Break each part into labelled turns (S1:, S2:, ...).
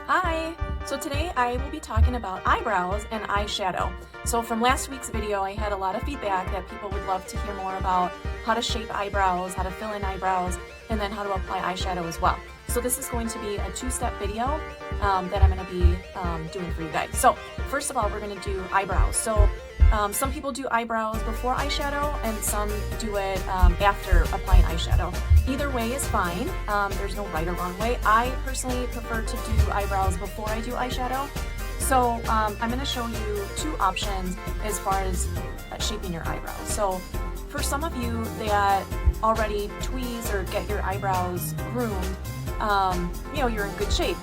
S1: Hi! So today I will be talking about eyebrows and eyeshadow. So from last week's video I had a lot of feedback that people would love to hear more about how to shape eyebrows, how to fill in eyebrows, and then how to apply eyeshadow as well. So this is going to be a two-step video that I'm going to be doing for you guys. So first of all, we're going to do eyebrows. So some people do eyebrows before eyeshadow and some do it after applying eyeshadow. Either way is fine. There's no right or wrong way. I personally prefer to do eyebrows before I do eyeshadow. So I'm going to show you two options as far as shaping your eyebrows. So for some of you that already tweeze or get your eyebrows groomed, you're in good shape.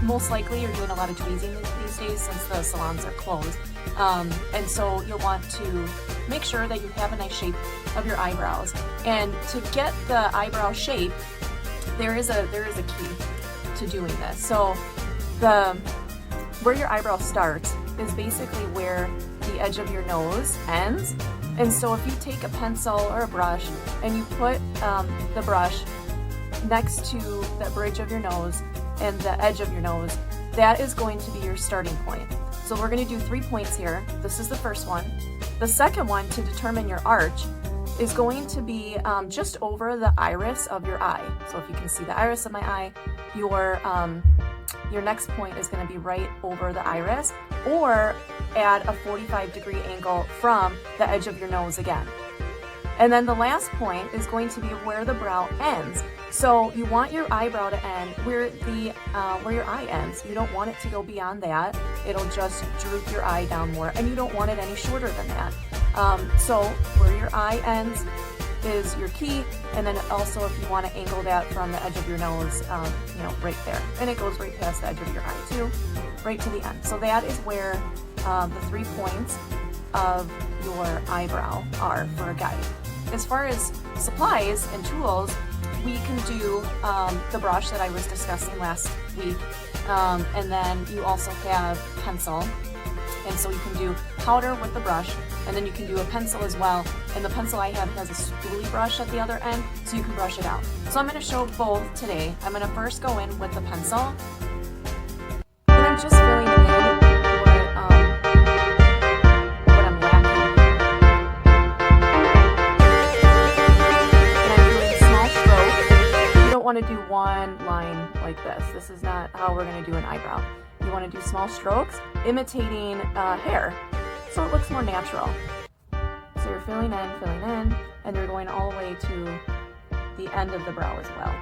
S1: Most likely you're doing a lot of tweezing these days since the salons are closed. And so you'll want to make sure that you have a nice shape of your eyebrows. And to get the eyebrow shape, there is a key to doing this. So where your eyebrow starts is basically where the edge of your nose ends. And so if you take a pencil or a brush and you put the brush next to the bridge of your nose and the edge of your nose, that is going to be your starting point. So we're going to do 3 points here. This is the first one. The second one, to determine your arch, is going to be just over the iris of your eye. So if you can see the iris of my eye, your next point is going to be right over the iris, or at a 45-degree angle from the edge of your nose again. And then the last point is going to be where the brow ends. So you want your eyebrow to end where your eye ends. You don't want it to go beyond that. It'll just droop your eye down more, and you don't want it any shorter than that. So where your eye ends is your key, and then also if you want to angle that from the edge of your nose, right there. And it goes right past the edge of your eye too, right to the end. So that is where the 3 points of your eyebrow are for a guide. As far as supplies and tools, we can do the brush that I was discussing last week, and then you also have pencil, and so you can do powder with the brush, and then you can do a pencil as well, and the pencil I have has a spoolie brush at the other end, so you can brush it out. So I'm going to show both today. I'm going to first go in with the pencil, and I'm just filling in what I'm lacking. And I'm doing small strokes. You don't want to do one line like this. This is not how we're going to do an eyebrow. You want to do small strokes, imitating hair, so it looks more natural. So you're filling in, and you're going all the way to the end of the brow as well.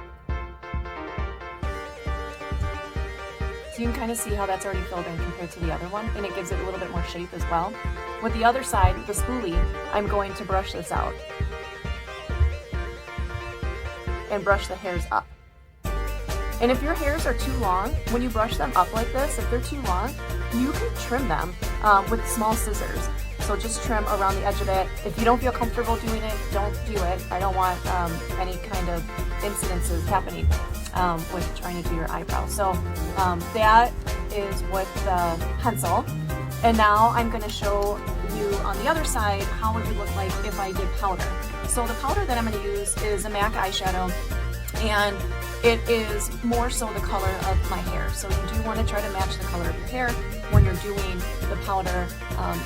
S1: So you can kind of see how that's already filled in compared to the other one, and it gives it a little bit more shape as well. With the other side, the spoolie, I'm going to brush this out and brush the hairs up. And if your hairs are too long, when you brush them up like this, if they're too long, you can trim them with small scissors. So just trim around the edge of it. If you don't feel comfortable doing it, don't do it. I don't want any kind of incidences happening with trying to do your eyebrow. So that is with the pencil. And now I'm going to show you on the other side how it would look like if I did powder. So the powder that I'm going to use is a MAC eyeshadow, and it is more so the color of my hair. So you do want to try to match the color of your hair when you're doing the powder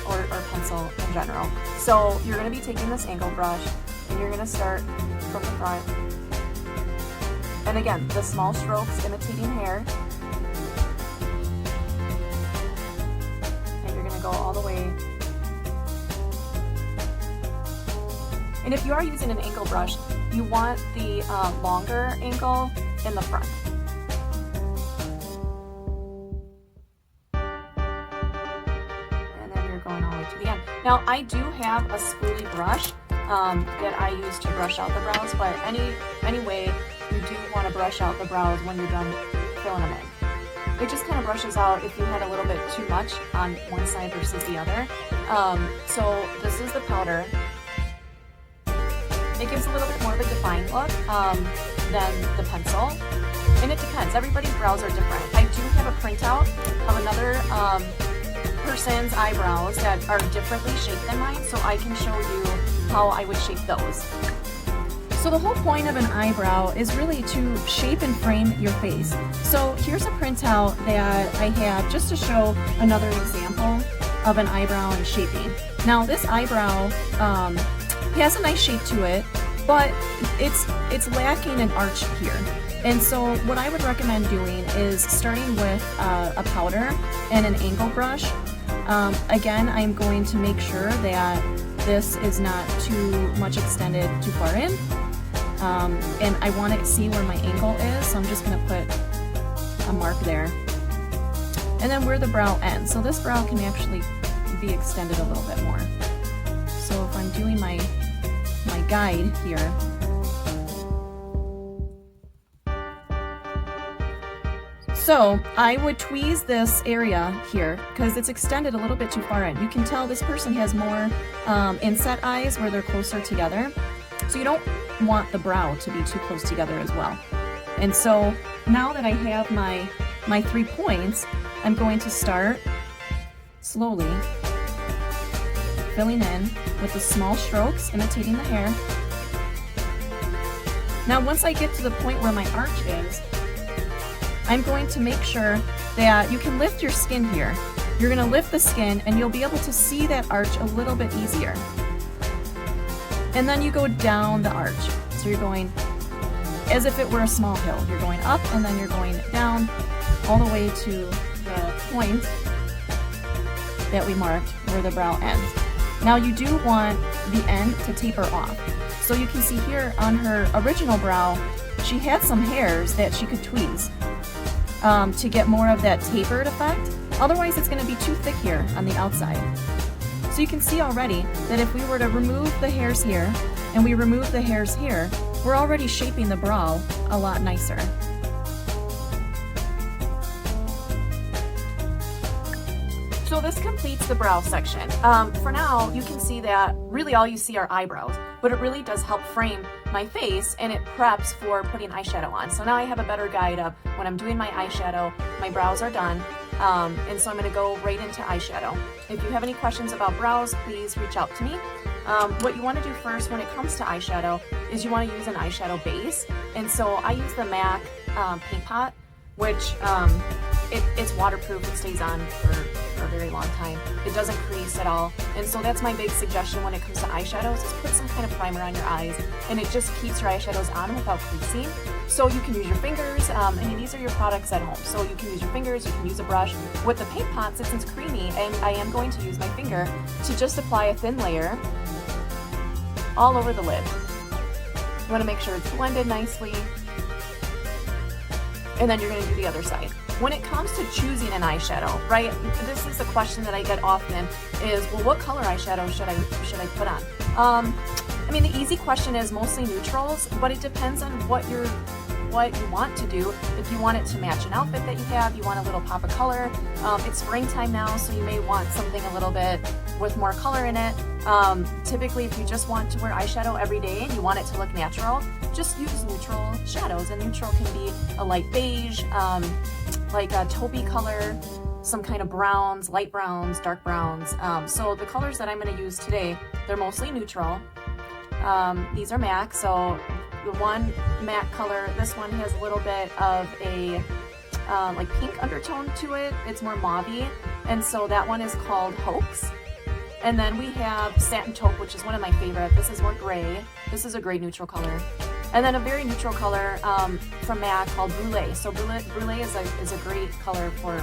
S1: or pencil in general. So you're going to be taking this angle brush, and you're going to start from the front. And again, the small strokes imitating hair. And you're going to go all the way. And if you are using an angle brush, you want the longer angle in the front. And then you're going all the way to the end. Now, I do have a spoolie brush that I use to brush out the brows, but anyway, you do want to brush out the brows when you're done filling them in. It just kind of brushes out if you had a little bit too much on one side versus the other. So this is the powder. It gives a little bit more of a defined look than the pencil. And it depends. Everybody's brows are different. I do have a printout of another person's eyebrows that are differently shaped than mine, so I can show you how I would shape those. So the whole point of an eyebrow is really to shape and frame your face. So here's a printout that I have just to show another example of an eyebrow and shaping. Now this eyebrow has a nice shape to it, but it's lacking an arch here. And so what I would recommend doing is starting with a powder and an angle brush. Again, I'm going to make sure that this is not too much extended too far in. And I want to see where my angle is, so I'm just going to put a mark there. And then where the brow ends. So this brow can actually be extended a little bit more. So if I'm doing my guide here, so I would tweeze this area here because it's extended a little bit too far in. You can tell this person has more inset eyes where they're closer together. So you don't want the brow to be too close together as well. And so now that I have my 3 points, I'm going to start slowly filling in with the small strokes, imitating the hair. Now once I get to the point where my arch is, I'm going to make sure that you can lift your skin here. You're going to lift the skin and you'll be able to see that arch a little bit easier. And then you go down the arch. So you're going as if it were a small hill. You're going up and then you're going down all the way to the point that we marked where the brow ends. Now you do want the end to taper off. So you can see here on her original brow, she had some hairs that she could tweeze to get more of that tapered effect. Otherwise it's going to be too thick here on the outside. So you can see already that if we were to remove the hairs here and we remove the hairs here, we're already shaping the brow a lot nicer. So this completes the brow section. For now, you can see that really all you see are eyebrows, but it really does help frame my face and it preps for putting eyeshadow on. So now I have a better guide of when I'm doing my eyeshadow, my brows are done, and so I'm going to go right into eyeshadow. If you have any questions about brows, please reach out to me. What you want to do first when it comes to eyeshadow is you want to use an eyeshadow base, and so I use the MAC paint pot, which it's waterproof, it stays on for a very long time. It doesn't crease at all, and so that's my big suggestion when it comes to eyeshadows is put some kind of primer on your eyes, and it just keeps your eyeshadows on without creasing. So you can use your fingers, I mean these are your products at home, so you can use your fingers, you can use a brush. With the paint pot, since it's creamy, and I am going to use my finger to just apply a thin layer all over the lid. You want to make sure it's blended nicely, and then you're going to do the other side. When it comes to choosing an eyeshadow, right, this is the question that I get often is, well, what color eyeshadow should I put on? I mean, the easy question is mostly neutrals, but it depends on what you want to do. If you want it to match an outfit that you have, you want a little pop of color. It's springtime now, so you may want something a little bit with more color in it. Typically, if you just want to wear eyeshadow every day and you want it to look natural, just use neutral shadows. And neutral can be a light beige, like a taupey color, some kind of browns, light browns, dark browns. So the colors that I'm going to use today, they're mostly neutral. These are MAC, so the one MAC color, this one has a little bit of a like pink undertone to it. It's more mauve-y, and so that one is called Hoax. And then we have Satin Taupe, which is one of my favorite. This is more gray. This is a gray neutral color. And then a very neutral color from MAC called Brulee. So Brulee is a great color for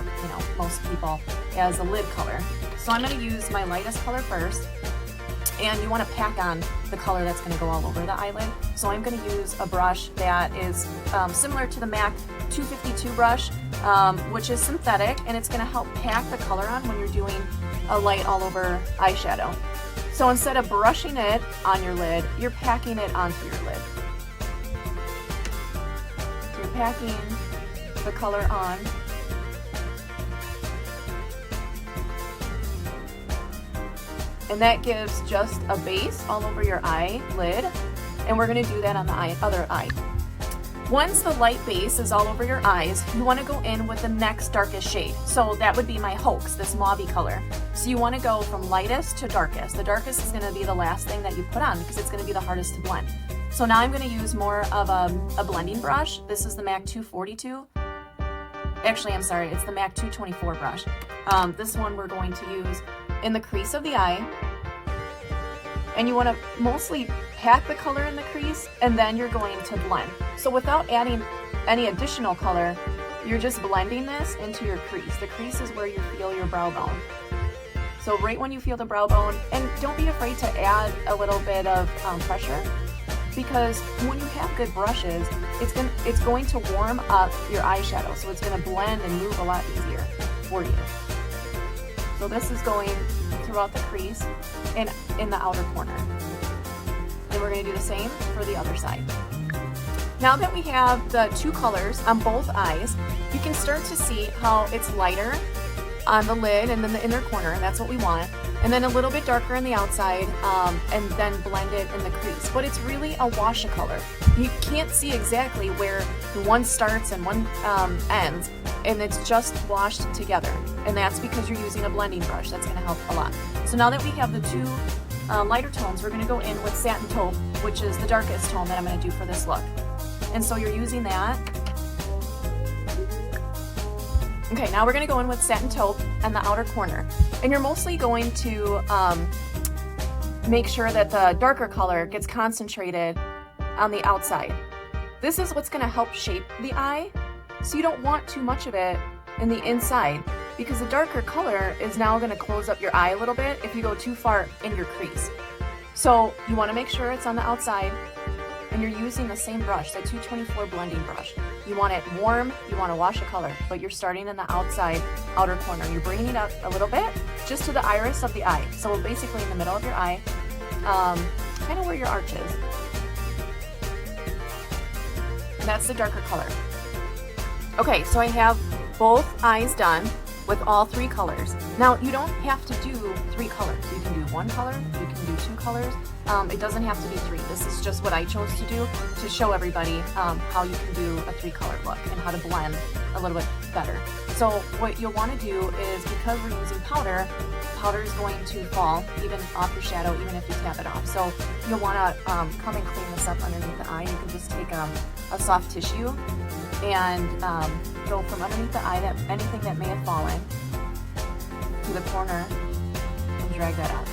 S1: most people as a lid color. So I'm going to use my lightest color first. And you want to pack on the color that's going to go all over the eyelid. So I'm going to use a brush that is similar to the MAC 252 brush, which is synthetic, and it's going to help pack the color on when you're doing a light all over eyeshadow. So instead of brushing it on your lid, you're packing it onto your lid. So you're packing the color on. And that gives just a base all over your eyelid, and we're going to do that on the other eye. Once the light base is all over your eyes, you want to go in with the next darkest shade. So that would be my Hoax, this mauve color. So you want to go from lightest to darkest. The darkest is going to be the last thing that you put on because it's going to be the hardest to blend. So now I'm going to use more of a blending brush. This is the MAC 242. Actually, I'm sorry, it's the MAC 224 brush. This one we're going to use in the crease of the eye. And you want to mostly pack the color in the crease, and then you're going to blend. So without adding any additional color, you're just blending this into your crease. The crease is where you feel your brow bone. So right when you feel the brow bone, and don't be afraid to add a little bit of pressure, because when you have good brushes, it's going to warm up your eyeshadow, so it's going to blend and move a lot easier for you. So this is going throughout the crease and in the outer corner. And we're going to do the same for the other side. Now that we have the two colors on both eyes, you can start to see how it's lighter on the lid and then the inner corner, and that's what we want. And then a little bit darker on the outside, and then blend it in the crease. But it's really a wash of color. You can't see exactly where one starts and one ends, and it's just washed together. And that's because you're using a blending brush. That's going to help a lot. So now that we have the two lighter tones, we're going to go in with Satin Taupe, which is the darkest tone that I'm going to do for this look. And so you're using that. Okay, now we're going to go in with Satin Taupe and the outer corner. And you're mostly going to make sure that the darker color gets concentrated on the outside. This is what's going to help shape the eye, so you don't want too much of it in the inside, because the darker color is now going to close up your eye a little bit if you go too far in your crease. So you want to make sure it's on the outside, and you're using the same brush, the 224 blending brush. You want it warm, you want to wash a color, but you're starting in the outside outer corner. You're bringing it up a little bit, just to the iris of the eye. So basically in the middle of your eye, kind of where your arch is. And that's the darker color. Okay, so I have both eyes done with all three colors. Now, you don't have to do three colors. You can do one color, you can do two colors. It doesn't have to be three. This is just what I chose to do to show everybody how you can do a three-color look and how to blend a little bit better. So what you'll want to do is, because we're using powder, powder is going to fall even off your shadow, even if you tap it off. So you'll want to come and clean this up underneath the eye. You can just take a soft tissue and go from underneath the eye, that anything that may have fallen, to the corner, and drag that out.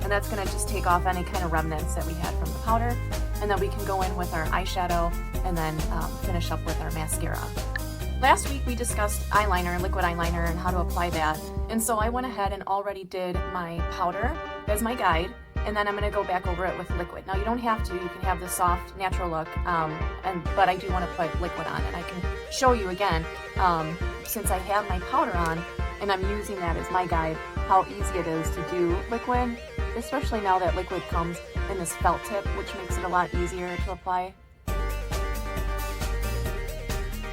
S1: And that's going to just take off any kind of remnants that we had from the powder. And then we can go in with our eyeshadow and then finish up with our mascara. Last week we discussed eyeliner, liquid eyeliner, and how to apply that. And so I went ahead and already did my powder as my guide, and then I'm going to go back over it with liquid. Now you don't have to, you can have the soft, natural look, but I do want to put liquid on, and I can show you again, since I have my powder on, and I'm using that as my guide, how easy it is to do liquid, especially now that liquid comes in this felt tip, which makes it a lot easier to apply.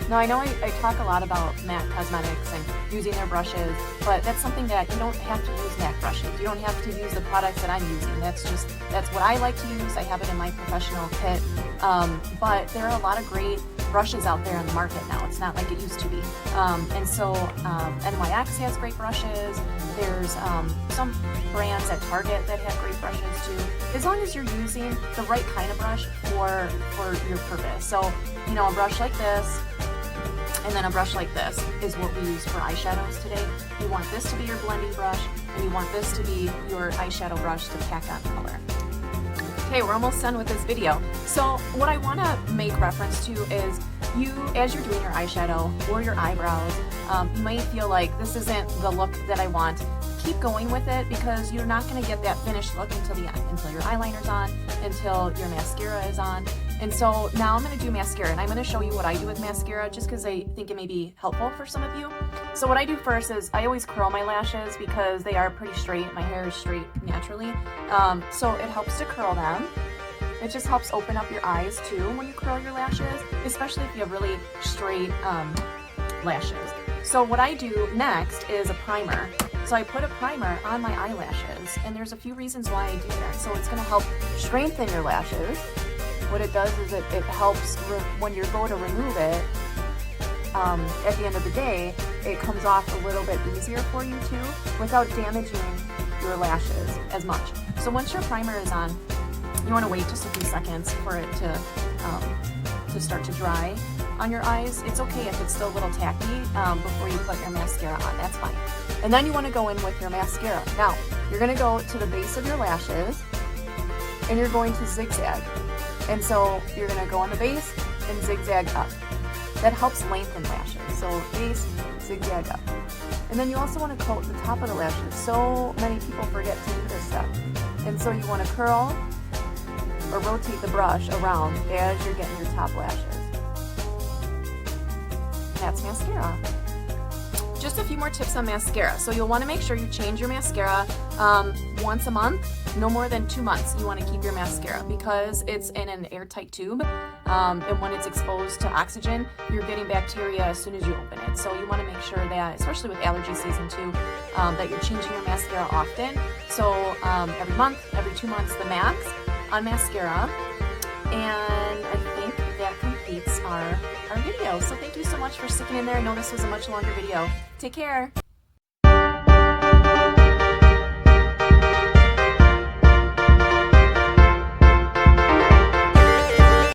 S1: Now I know I talk a lot about MAC Cosmetics and using their brushes, but that's something that you don't have to use MAC brushes. You don't have to use the products that I'm using. That's what I like to use. I have it in my professional kit. But there are a lot of great brushes out there in the market now. It's not like it used to be. And so NYX has great brushes. There's some brands at Target that have great brushes too. As long as you're using the right kind of brush for your purpose. So, you know, a brush like this, and then a brush like this is what we use for eyeshadows today. You want this to be your blending brush, and you want this to be your eyeshadow brush to pack on color. Okay, we're almost done with this video. So what I want to make reference to is, you, as you're doing your eyeshadow or your eyebrows, you might feel like this isn't the look that I want. Keep going with it, because you're not going to get that finished look until the end, until your eyeliner's on, until your mascara is on. And so now I'm going to do mascara, and I'm going to show you what I do with mascara, just because I think it may be helpful for some of you. So what I do first is I always curl my lashes, because they are pretty straight. My hair is straight naturally, so it helps to curl them. It just helps open up your eyes too when you curl your lashes, especially if you have really straight lashes. So what I do next is a primer. So I put a primer on my eyelashes, and there's a few reasons why I do that. So it's going to help strengthen your lashes. What it does is it helps when you go to remove it, at the end of the day, it comes off a little bit easier for you too, without damaging your lashes as much. So once your primer is on, You want to wait just a few seconds for it to start to dry on your eyes. It's okay if it's still a little tacky before you put your mascara on, that's fine. And then you want to go in with your mascara. Now, you're going to go to the base of your lashes and you're going to zigzag. And so you're going to go on the base and zigzag up. That helps lengthen lashes. So base, zigzag up. And then you also want to coat the top of the lashes. So many people forget to do this step. And so you want to curl or rotate the brush around as you're getting your top lashes. That's mascara. Just a few more tips on mascara. So you'll want to make sure you change your mascara once a month, no more than 2 months. You want to keep your mascara because it's in an airtight tube, and when it's exposed to oxygen, you're getting bacteria as soon as you open it. So you want to make sure that, especially with allergy season too, that you're changing your mascara often. So every month, every 2 months, the max on mascara. And I think that completes our video. So thank you so much for sticking in there. I know this was a much longer video. Take care.